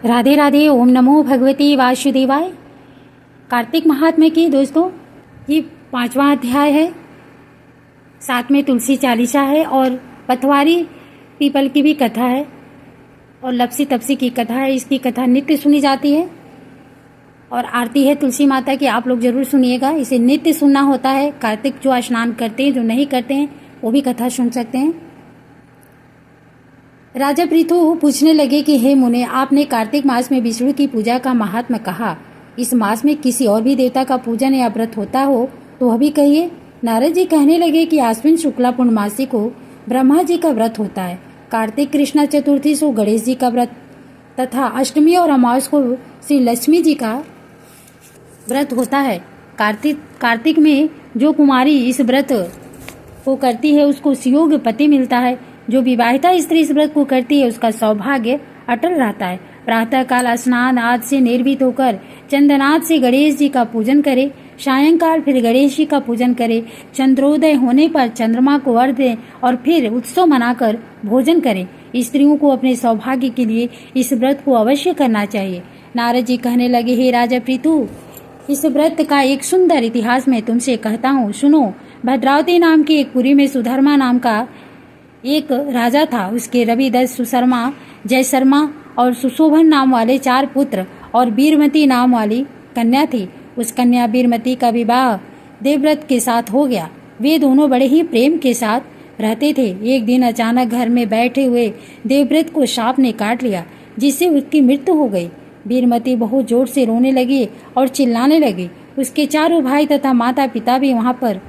राधे राधे। ओम नमो भगवती वासुदेवाय। कार्तिक महात्म्य की दोस्तों ये 5वां अध्याय है। साथ में तुलसी चालीसा है और पथवारी पीपल की भी कथा है और लपसी तपसी की कथा है। इसकी कथा नित्य सुनी जाती है और आरती है तुलसी माता की। आप लोग जरूर सुनिएगा, इसे नित्य सुनना होता है। कार्तिक जो स्नान करते हैं, जो नहीं करते हैं, वो भी कथा सुन सकते हैं। राजा पृथु पूछने लगे कि हे मुने, आपने कार्तिक मास में विष्णु की पूजा का महात्म्य कहा। इस मास में किसी और भी देवता का पूजन या व्रत होता हो तो वह भी कहिए। नारद जी कहने लगे कि आश्विन शुक्ला पूर्णमासी को ब्रह्मा जी का व्रत होता है, कार्तिक कृष्णा चतुर्थी को गणेश जी का व्रत तथा अष्टमी और अमावस को श्री लक्ष्मी जी का व्रत होता है। कार्तिक में जो कुमारी इस व्रत को करती है उसको सुयोग्य पति मिलता है। जो विवाहिता स्त्री इस व्रत को करती है उसका सौभाग्य अटल रहता है। प्रातः काल स्नान आदि से निर्भीत होकर चंदनाद से गणेश जी का पूजन करे। सायंकाल फिर गणेश जी का पूजन करे। चंद्रोदय होने पर चंद्रमा को अर्घ्य दें और फिर उत्सव मनाकर भोजन करें। स्त्रियों को अपने सौभाग्य के लिए इस व्रत को अवश्य करना चाहिए। नारद जी कहने लगे, हे राजा पृथु, इस व्रत का एक सुंदर इतिहास मैं तुमसे कहता हूँ, सुनो। भद्रावती नाम की एक पुरी में सुधर्मा नाम का एक राजा था। उसके रविदस, सुशर्मा, जयशर्मा और सुशोभन नाम वाले 4 पुत्र और बीरमती नाम वाली कन्या थी। उस कन्या बीरमती का विवाह देवव्रत के साथ हो गया। वे दोनों बड़े ही प्रेम के साथ रहते थे। एक दिन अचानक घर में बैठे हुए देवव्रत को सांप ने काट लिया, जिससे उसकी मृत्यु हो गई। बीरमती बहुत जोर से रोने लगी और चिल्लाने लगी। उसके चारों भाई तथा माता पिता भी वहां पर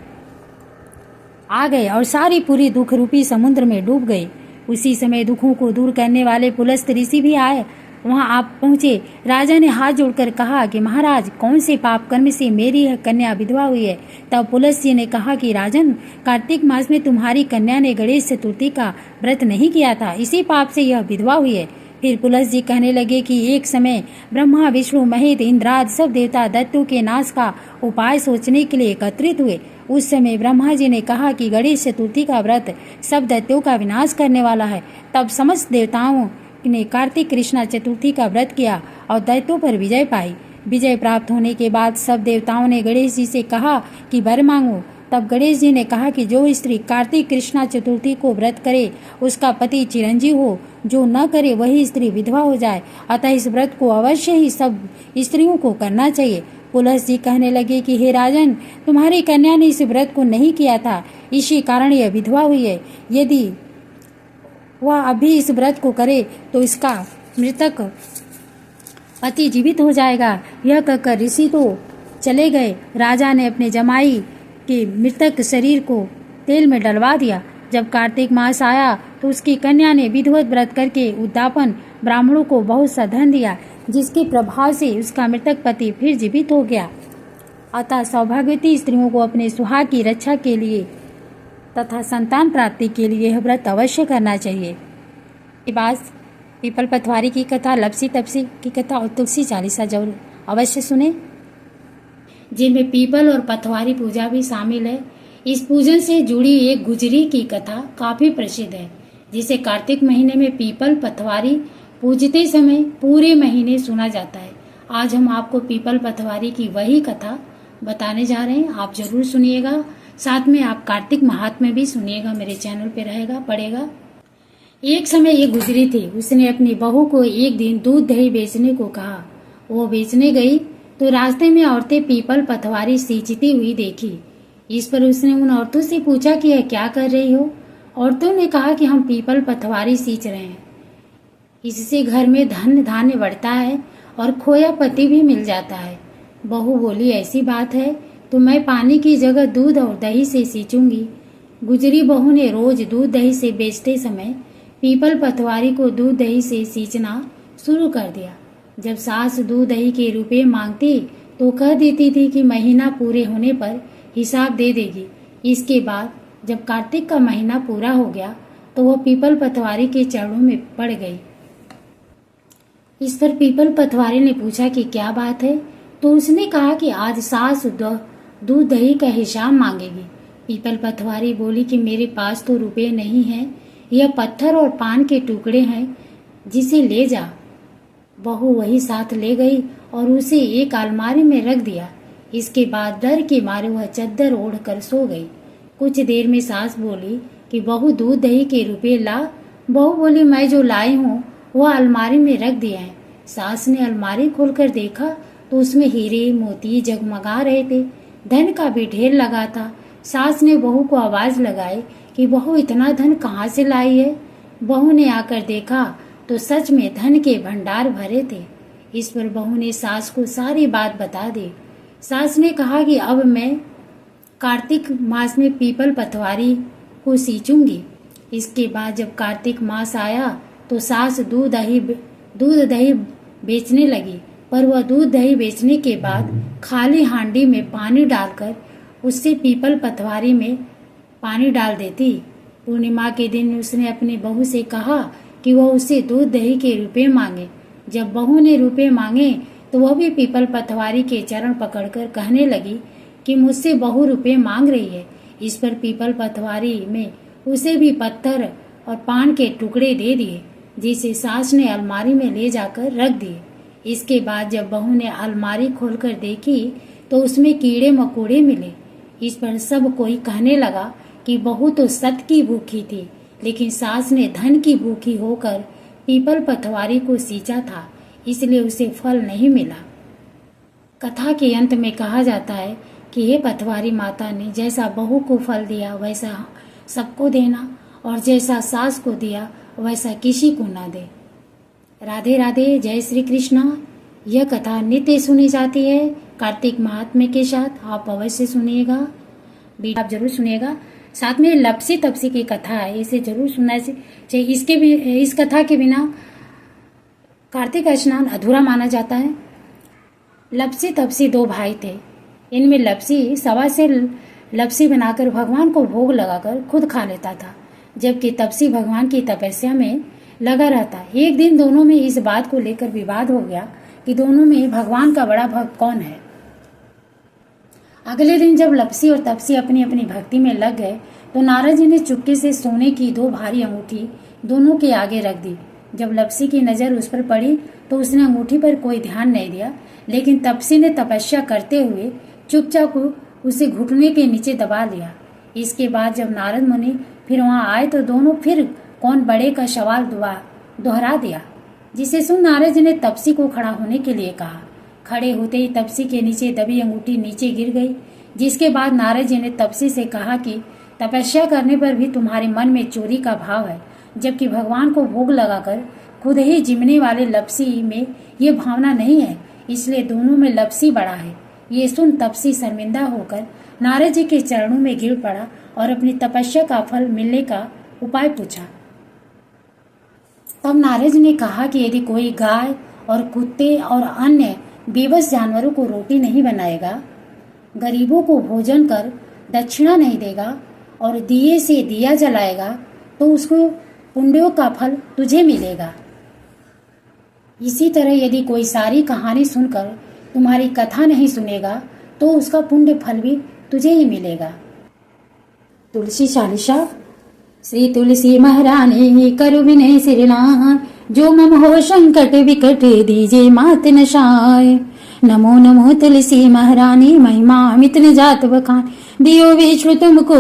आ गए और सारी पूरी दुख रूपी समुद्र में डूब गई। उसी समय दुखों को दूर करने वाले पुलस्त ऋषि भी आए। वहां आप पहुंचे। राजा ने हाथ जोड़कर कहा कि महाराज, कौन से पाप कर्म से मेरी यह कन्या विधवा हुई है। तब पुलस्त जी ने कहा कि राजन, कार्तिक मास में तुम्हारी कन्या ने गणेश चतुर्थी का व्रत नहीं किया था, इसी पाप से यह विधवा हुई है। फिर पुलस्त जी कहने लगे कि एक समय ब्रह्मा, विष्णु, महेश, इंद्रादि सब देवता दैत्यों के नाश का उपाय सोचने के लिए एकत्रित हुए। उस समय ब्रह्मा जी ने कहा कि गणेश चतुर्थी का व्रत सब दैत्यों का विनाश करने वाला है। तब समस्त देवताओं ने कार्तिक कृष्णा चतुर्थी का व्रत किया और दैत्यों पर विजय पाई। विजय प्राप्त होने के बाद सब देवताओं ने गणेश जी से कहा कि वर मांगो। तब गणेश जी ने कहा कि जो स्त्री कार्तिक कृष्णा चतुर्थी को व्रत करे उसका पति चिरंजीव हो, जो न करे वही स्त्री विधवा हो जाए। अतः इस व्रत को अवश्य ही सब स्त्रियों को करना चाहिए। पुलस्त जी कहने लगे कि हे राजन, तुम्हारी कन्या ने इस व्रत को नहीं किया था, इसी कारण यह विधवा हुई है। यदि वह अभी इस व्रत को करे तो इसका मृतक पति जीवित हो जाएगा। यह कहकर ऋषि तो चले गए। राजा ने अपने जमाई के मृतक शरीर को तेल में डलवा दिया। जब कार्तिक मास आया तो उसकी कन्या ने विधिवत व्रत करके उद्यापन ब्राह्मणों को बहुत सा धन दिया, जिसके प्रभाव से उसका मृतक पति फिर जीवित हो गया। अतः सौभाग्यवती स्त्रियों को अपने सुहाग की रक्षा के लिए तथा संतान प्राप्ति के लिए यह व्रत अवश्य करना चाहिए। के बाद पीपल पथवारी की कथा, लपसी तपसी की कथा और तुलसी चालीसा जरूर अवश्य सुने, जिनमें पीपल और पथवारी पूजा भी शामिल है। इस पूजन से जुड़ी एक गुजरी की कथा काफी प्रसिद्ध है, जिसे कार्तिक महीने में पीपल पथवारी पूजते समय पूरे महीने सुना जाता है। आज हम आपको पीपल पथवारी की वही कथा बताने जा रहे हैं, आप जरूर सुनिएगा। साथ में आप कार्तिक महात्म्य भी सुनिएगा, मेरे चैनल पे रहेगा, पड़ेगा। एक समय एक गुजरी थी। उसने अपनी बहू को एक दिन दूध दही बेचने को कहा। वो बेचने गई तो रास्ते में औरतें पीपल पथवारी सींचती हुई देखी। इस पर उसने उन औरतों से पूछा कि यह क्या कर रही हो। औरतों ने कहा कि हम पीपल पथवारी सींच रहे हैं, इससे घर में धन धान्य बढ़ता है और खोया पति भी मिल जाता है। बहू बोली, ऐसी बात है तो मैं पानी की जगह दूध और दही से सींचूंगी। गुजरी बहू ने रोज दूध दही से बेचते समय पीपल पथवारी को दूध दही से सींचना शुरू कर दिया। जब सास दूध दही के रुपए मांगती तो कह देती थी कि महीना पूरे होने पर हिसाब दे देगी। इसके बाद जब कार्तिक का महीना पूरा हो गया तो वह पीपल पथवारी के चरणों में पड़ गई। इस पर पीपल पथवारी ने पूछा कि क्या बात है, तो उसने कहा कि आज सास दूध दही का हिसाब मांगेगी। पीपल पथवारी बोली कि मेरे पास तो रुपए नहीं हैं, यह पत्थर और पान के टुकड़े हैं, जिसे ले जा। बहू वही साथ ले गई और उसे एक अलमारी में रख दिया। इसके बाद डर के मारे वह चद्दर ओढ़कर सो गई। कुछ देर में सास बोली कि बहू दूध दही के रुपए ला। बहू बोली मैं जो लाई हूँ वह अलमारी में रख दिए हैं। सास ने अलमारी खोलकर देखा तो उसमें हीरे मोती जगमगा रहे थे। धन का भी ढेर लगा था। सास ने बहू को आवाज लगाई कि बहू इतना धन कहाँ से लाई है। बहू ने आकर देखा तो सच में धन के भंडार भरे थे। इस पर बहू ने सास को सारी बात बता दी। सास ने कहा कि अब मैं कार्तिक मास में पीपल पतवारी को सींचूंगी। इसके बाद जब कार्तिक मास आया तो सास दूध दही बेचने लगी, पर वह दूध दही बेचने के बाद खाली हांडी में पानी डालकर उससे पीपल पतवारी में पानी डाल देती। पूर्णिमा के दिन उसने अपनी बहू से कहा कि वह उससे दूध दही के रुपए मांगे। जब बहू ने रुपए मांगे तो वह भी पीपल पतवारी के चरण पकड़कर कहने लगी कि मुझसे बहू रुपए मांग रही है। इस पर पीपल पतवारी में उसे भी पत्थर और पान के टुकड़े दे दिए, जिसे सास ने अलमारी में ले जाकर रख दिए। इसके बाद जब बहू ने अलमारी खोलकर देखी तो उसमें कीड़े मकोड़े मिले। इस पर सब कोई कहने लगा कि बहू तो सत की भूखी थी, लेकिन सास ने धन की भूखी होकर पीपल पतवारी को सींचा था, इसलिए उसे फल नहीं मिला। कथा के अंत में कहा जाता है कि हे पतवारी माता ने जैसा बहू को फल दिया वैसा सबको देना, और जैसा सास को दिया वैसा किसी को ना दे। राधे राधे, जय श्री कृष्ण। यह कथा नित्य सुनी जाती है कार्तिक महात्म्य के साथ। आप अवश्य सुनिएगा, आप जरूर सुनिएगा। साथ में लपसी तपसी की कथा है, इसे जरूर सुनना चाहिए। इस कथा के बिना कार्तिक स्नान अधूरा माना जाता है। लपसी तपसी दो भाई थे। इनमें लपसी सवा से लपसी बनाकर भगवान को भोग लगाकर खुद खा लेता था, जबकि तपसी भगवान की तपस्या में लगा रहता। एक दिन दोनों में इस बात को लेकर विवाद हो गया कि दोनों में भगवान का बड़ा भक्त कौन है। अगले दिन जब लपसी और तपसी अपनी अपनी भक्ति में लग गए तो नारद जी ने चुपके से सोने की दो भारी अंगूठी दोनों के आगे रख दी। जब लपसी की नजर उस पर पड़ी तो उसने अंगूठी पर कोई ध्यान नहीं दिया, लेकिन तपसी ने तपस्या करते हुए चुपचाप उसे घुटने के नीचे दबा लिया। इसके बाद जब नारद मुनि फिर वहां आए तो दोनों फिर कौन बड़े का सवाल दोहरा दिया, जिसे सुन नारद जी ने तपसी को खड़ा होने के लिए कहा। खड़े होते ही तपसी के नीचे दबी अंगूठी नीचे गिर गई, जिसके बाद नारद जी ने तपसी से कहा कि तपस्या करने पर भी तुम्हारे मन में चोरी का भाव है, जबकि भगवान को भोग लगाकर खुद ही जिमने वाले लपसी में ये भावना नहीं है, इसलिए दोनों में लपसी बड़ा है। ये सुन तपसी शर्मिंदा होकर नारद जी के चरणों में गिर पड़ा और अपनी तपस्या का फल मिलने का उपाय पूछा। तब नारद जी ने कहा कि यदि कोई गाय और कुत्ते और अन्य बेबस जानवरों को रोटी नहीं बनाएगा, गरीबों को भोजन कर दक्षिणा नहीं देगा और दिए से दिया जलाएगा तो उसको पुण्यों का फल तुझे मिलेगा। इसी तरह यदि कोई सारी कहानी सुनकर तुम्हारी कथा नहीं सुनेगा तो उसका पुण्य फल भी तुझे ही मिलेगा। तुलसी चालीसा। श्री तुलसी महारानी करु विनय सिरनाय, जो मम हो संकट विकट दीजे मात नशाय। नमो नमो तुलसी महारानी, महिमा अमित न जात बखान, दियो विष्णु तुमको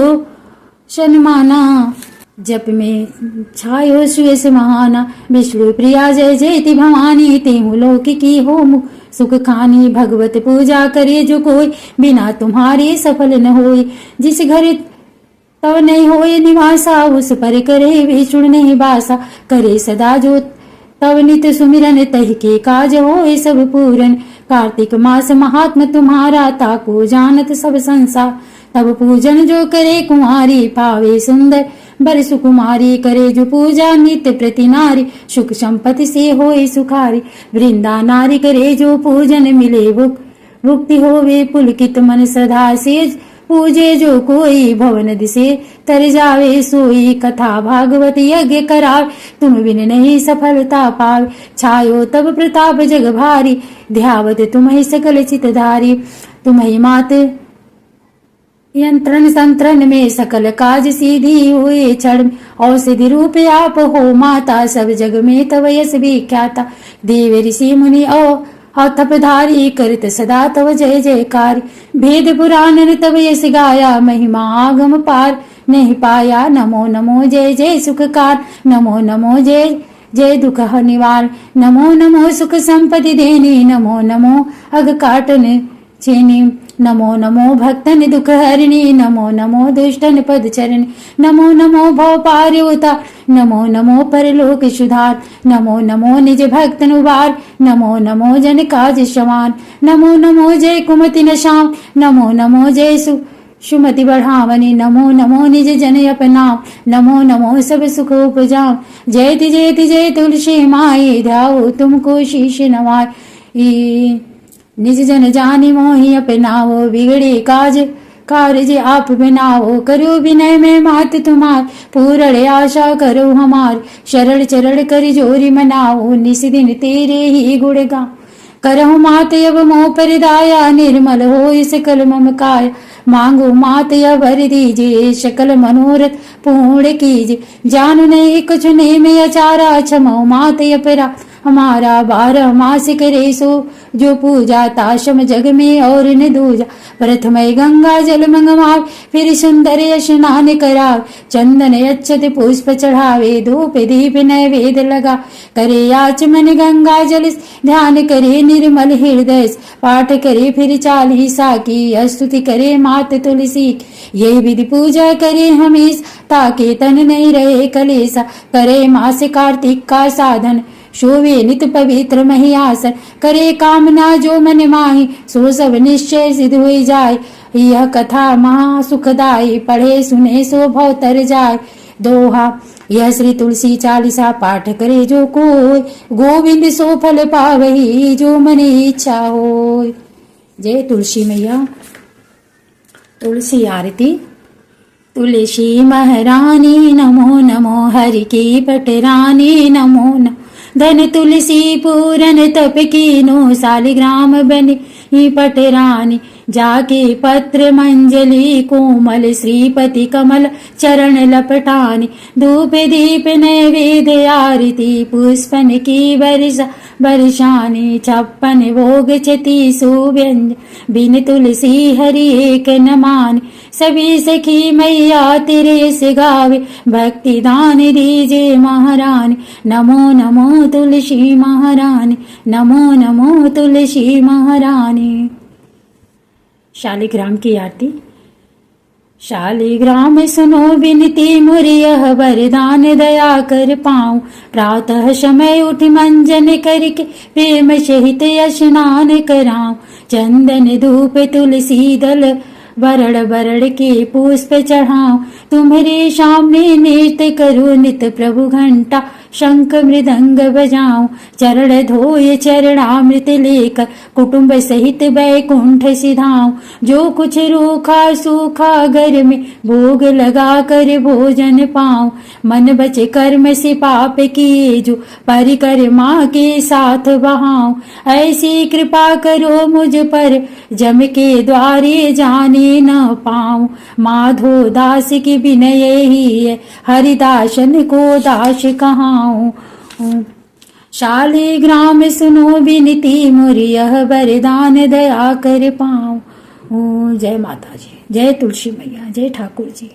सन्माना। जप में छायो सुयस महाना, विष्णु प्रिया जय जयति भवानी, तेहु लोक की हो सुख खानी। भगवत पूजा करे जो कोई, बिना तुम्हारे सफल न होई। जिस घर तब नहीं होए निवासा, उस पर करे विष्णु नहीं बासा। करे सदा जो तब नित सुमिरन, तहि के काज होए सब पूरन। कार्तिक मास महात्म तुम्हारा, ताको जानत सब संसार। तब पूजन जो करे कुंवारी, पावे सुंदर बर सुकुमारी। करे जो पूजा नित्य प्रति नारी, सुख संपत्ति से होए सुखारी। वृंदा नारी करे जो पूजन, मिले भुक्ति होवे पुलकित मन। सदा से पूजे जो कोई, भवन दिसे तर जावे सोई। कथा भागवत यज्ञ करावे, तुम बिन नहीं सफलता पावे। छायो तब प्रताप जग भारी, ध्यावत तुम्हें सकल चितधारी। तुम्हें मात यंत्रण संतरण में सकल काज सीधी हुए क्षण औषधि रूप आप हो माता सब जग में तव यश विख्याता देव ऋषि मुनि तपधारी करत सदा तव जय जयकार भेद पुराण तव यश गाया महिमा आगम पार नहीं पाया नमो नमो जय जय सुखकार नमो नमो जय जय दुख निवार नमो नमो सुख संपत्ति देनी नमो नमो अग काटन छेनी नमो नमो भक्तन दुख हरिणी नमो नमो दुष्टन पद चरण नमो नमो भव पार्योता नमो नमो परलोक सुधार नमो नमो निज भक्तन उबार नमो नमो जन काज शवान नमो नमो जय कुमति नशाम नमो नमो जय सुमति बढ़ावनी नमो नमो निज जन अपनाव नमो नमो सब सुख उपजाओ जयति जयति जय तुलसी माई ध्याओ तुमको शीश नवाई निज जन जानी मोहि अपनाओ बिगड़े काज कार्य आप बनाओ करो विनय में मात तुम्हार पूर्ण आशा करो हमार शरण चरण कर जोरी मनाओ निस दिन तेरे ही गुण गाओ करहु मात अब मोह परिदाया निर्मल हो सकल मम काय मांगो मात अब वर दीजिए सकल मनोरथ पूर्ण कीजिए जानू नहीं कुछ नहीं में अचारा क्षमो मात अपरा हमारा 12 मास करे सो जो पूजा ताशम जग में और न दूजा प्रथम गंगा जल मंगवाव फिर सुंदर स्नान कराव चंदन अक्षत पुष्प चढ़ावे धूप दीप नैवेद लगा करे आचमन गंगा जल ध्यान करे निर्मल हृदय पाठ करे फिर 40 की स्तुति करे मात तुलसी ये विधि पूजा करे हमेश ताकि तन नहीं रहे कलेसा करे मास कार्तिक का साधन शोभे नित पवित्र महियासन करे कामना जो मन माही सो सब निश्चय सिद्ध हो जाए यह कथा महा सुखदाई पढ़े सुने सो भव तर जाए दोहा यह श्री तुलसी 40 पाठ करे जो कोई गोविंद सो फल पावही जो मन इच्छा हो। जय तुलसी मैया। तुलसी आरती। तुलसी महारानी नमो नमो हरि की पटरानी नमो नमो धन तुलसी पूरन तप कीनो सालिग्राम बनी पटरानी जाके पत्र मंजलि कोमल श्रीपति कमल चरण लपटानी धूप दीप नैवेद्य आरती पुष्पन की बरसानी 56 भोग 36 व्यंजन बिन तुलसी हरि एक न मान सभी सखी मैया तेरे से गावे भक्ति दान दीजे महारानी नमो नमो तुलसी महारानी नमो नमो तुलसी महारानी। शालिग्राम की आरती। शालिग्राम सुनो विनती मुरि यह वरदान दया कर पाऊं प्रातः समय उठ मंजन करके प्रेम सहित स्नान कराऊं चंदन धूप तुलसी दल बरड़ बरड़ के पुष्प चढ़ाऊं तुम्हारे सामने नृत्य करूं नित प्रभु घंटा शंख मृदंग बजाऊं चरण धोए चरणामृत लेकर कुटुंब सहित बैकुंठ सिधाऊं जो कुछ रूखा सूखा घर में भोग लगा कर भोजन पाऊं मन बच कर्म से पाप किए जो परिक्रमा के साथ बहाऊं ऐसी कृपा करो मुझ पर जम के द्वारे जाने न पाऊं माधो दास की विनय ही है हरिदासन को दास कहाऊं। शालिग्राम सुनो विनती मुरि यह वरदान दया कर पाऊं। जय माता जी। जय तुलसी मैया। जय ठाकुर जी।